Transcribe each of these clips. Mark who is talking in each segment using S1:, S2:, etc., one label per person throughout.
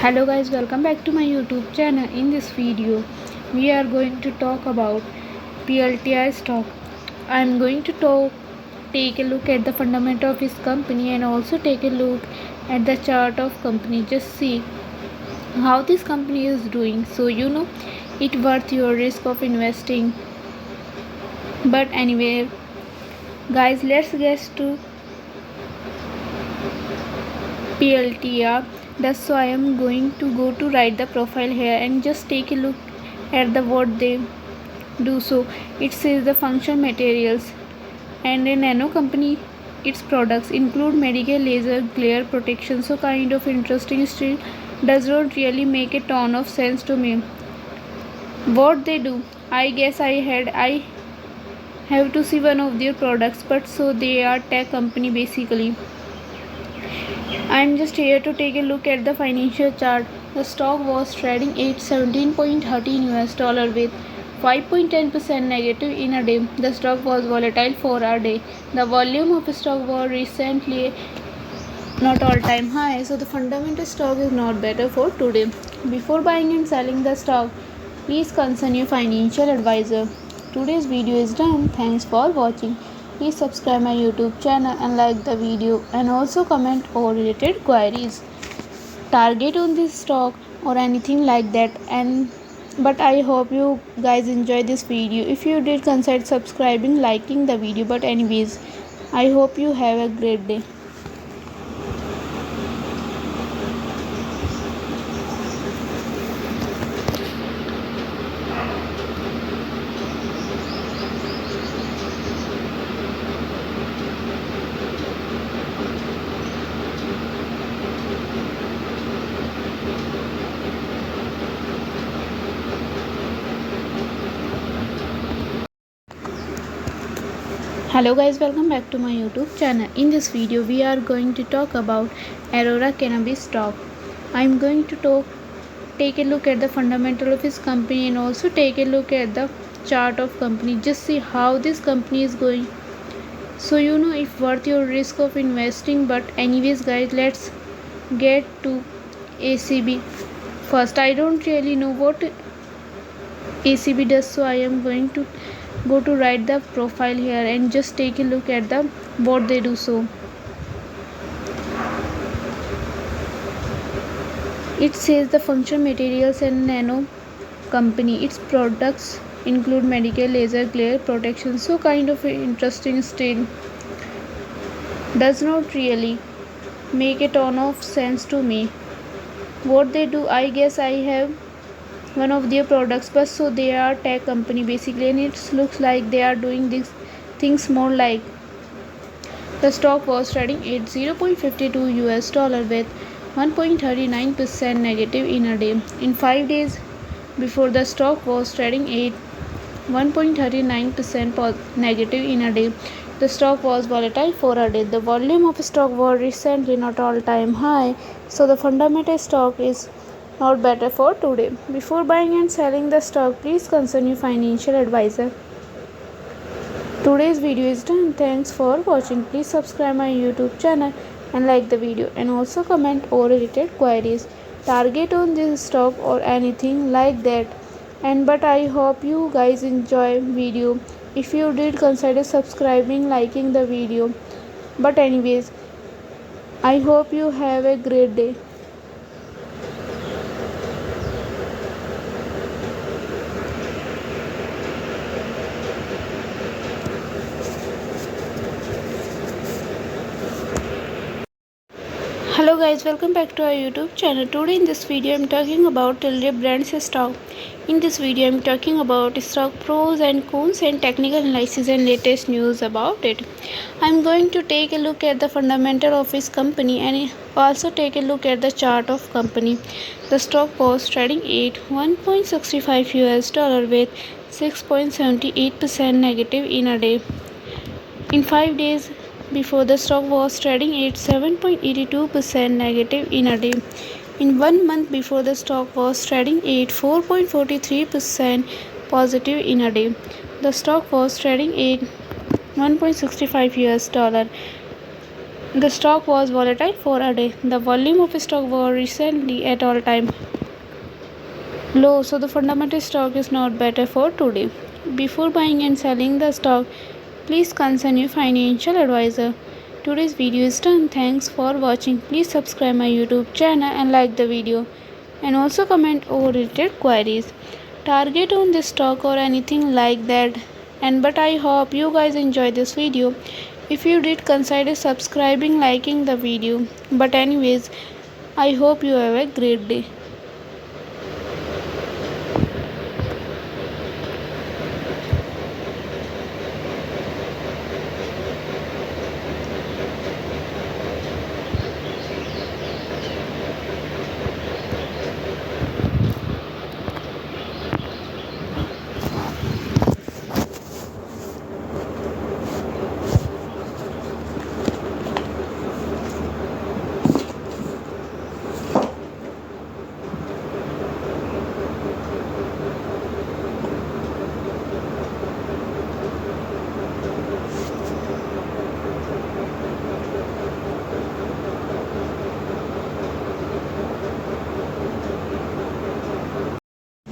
S1: Hello guys, welcome back to my YouTube channel. In this video we are going to talk about PLTI stock. I am going to take a look at the fundamental of this company and also take a look at the chart of company. Just see how this company is doing, so you know it worth your risk of investing. But anyway guys, let's get to PLTR. That's so I am going to go to write the profile here and just take a look at the what they do. So it says the function materials and a nano company. Its products include medical laser glare protection, so kind of interesting. Still does not really make a ton of sense to me what they do. I have to see one of their products, but so they are tech company basically. I'm just here to take a look at the financial chart. The stock was trading at $17.13 with 5.10% negative in a day. The stock was volatile for a day. The volume of stock was recently not all-time high, so the fundamental stock is not better for today. Before buying and selling the stock, please consult your financial advisor. Today's video is done. Thanks for watching. Please subscribe my YouTube channel and like the video, and also comment or related queries, target on this stock or anything like that. And but I hope you guys enjoy this video. If you did, consider subscribing, liking the video. But anyways, I hope you have a great day. Hello guys, welcome back to my YouTube channel. In this video we are going to talk about Aurora Cannabis stock. I'm going to take a look at the fundamental of this company and also take a look at the chart of company. Just see how this company is going, so you know if worth your risk of investing. But anyways guys, let's get to ACB first. I don't really know what ACB does, so I am going to go to write the profile here and just take a look at the what they do. So it says the function materials and nano company. Its products include medical laser glare protection, so kind of interesting. Still does not really make a ton of sense to me what they do. I guess I have one of their products, but so they are tech company basically, and it looks like they are doing these things more like. The stock was trading at $0.52 with 1.39% negative in a day. In 5 days before, the stock was trading at 1.39% negative in a day. The stock was volatile for a day. The volume of stock was recently not all-time high, so the fundamental stock is not better for today. Before buying and selling the stock, please consult your financial advisor. Today's video is done. Thanks for watching. Please subscribe my YouTube channel and like the video, and also comment or related queries, target on this stock or anything like that. And but I hope you guys enjoy video. If you did, consider subscribing, liking the video. But anyways, I hope you have a great day. Hello guys, welcome back to our YouTube channel. Today in this video I'm talking about Tilray brand's stock. In this video I'm talking about stock pros and cons and technical analysis and latest news about it. I'm going to take a look at the fundamental of this company and also take a look at the chart of company. The stock was trading at $1.65 with 6.78% negative in a day. In 5 days before, the stock was trading at 7.82% negative in a day. In 1 month before, the stock was trading at 4.43% positive in a day. The stock was trading at $1.65 The stock was volatile for a day. The volume of stock was recently at all-time low, so the fundamental stock is not better for today. Before buying and selling the stock, please consult your financial advisor. Today's video is done. Thanks for watching. Please subscribe my YouTube channel and like the video. And also comment or related queries. Target on this stock or anything like that. But I hope you guys enjoy this video. If you did, consider subscribing, liking the video. But anyways, I hope you have a great day.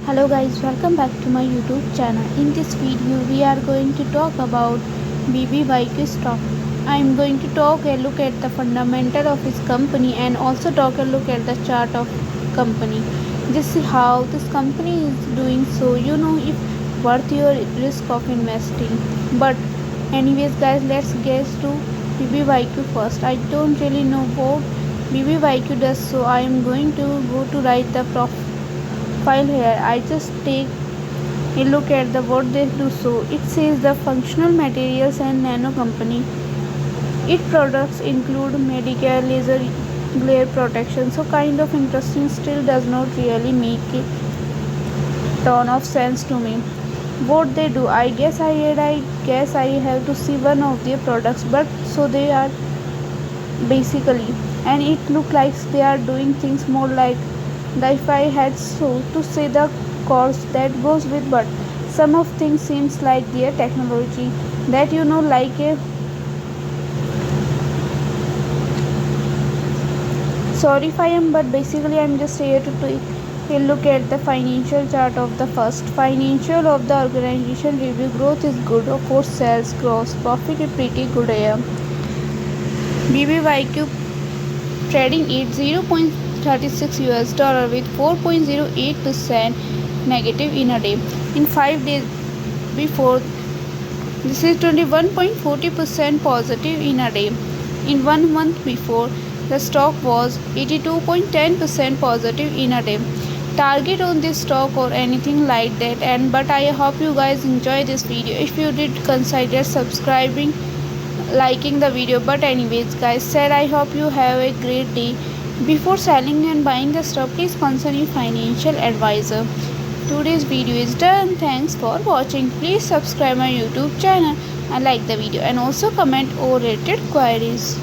S1: Hello guys, welcome back to my YouTube channel. In this video we are going to talk about BBYQ stock. I am going to talk a look at the fundamental of this company and also talk a look at the chart of company. Just see how this company is doing, so you know if worth your risk of investing. But anyways guys, let's get to BBYQ first. I don't really know what BBYQ does, so I am going to go to write the profile here. I just take a look at the what they do. So it says the functional materials and nano company. Its products include Medicare laser glare protection. So kind of interesting, still does not really make a ton of sense to me. What they do, I guess I have to see one of their products, but so they are basically, and it look like they are doing things more like if I had so to say the course that goes with, but some of things seems like their technology that you know like a sorry if I am, but basically I'm just here to take a look at the financial chart of the first. Financial of the organization review. Growth is good, of course sales, gross profit is pretty good here. BBYQ trading at 0.36 US dollar with 4.08% negative in a day. In 5 days before, this is 21.40% positive in a day. In 1 month before, the stock was 82.10% positive in a day. Target on this stock or anything like that. But I hope you guys enjoy this video. If you did, consider subscribing, liking the video. But anyways guys, said I hope you have a great day. Before selling and buying the stock, please consult your financial advisor. Today's video is done. Thanks for watching. Please subscribe my YouTube channel and like the video, and also comment or related queries.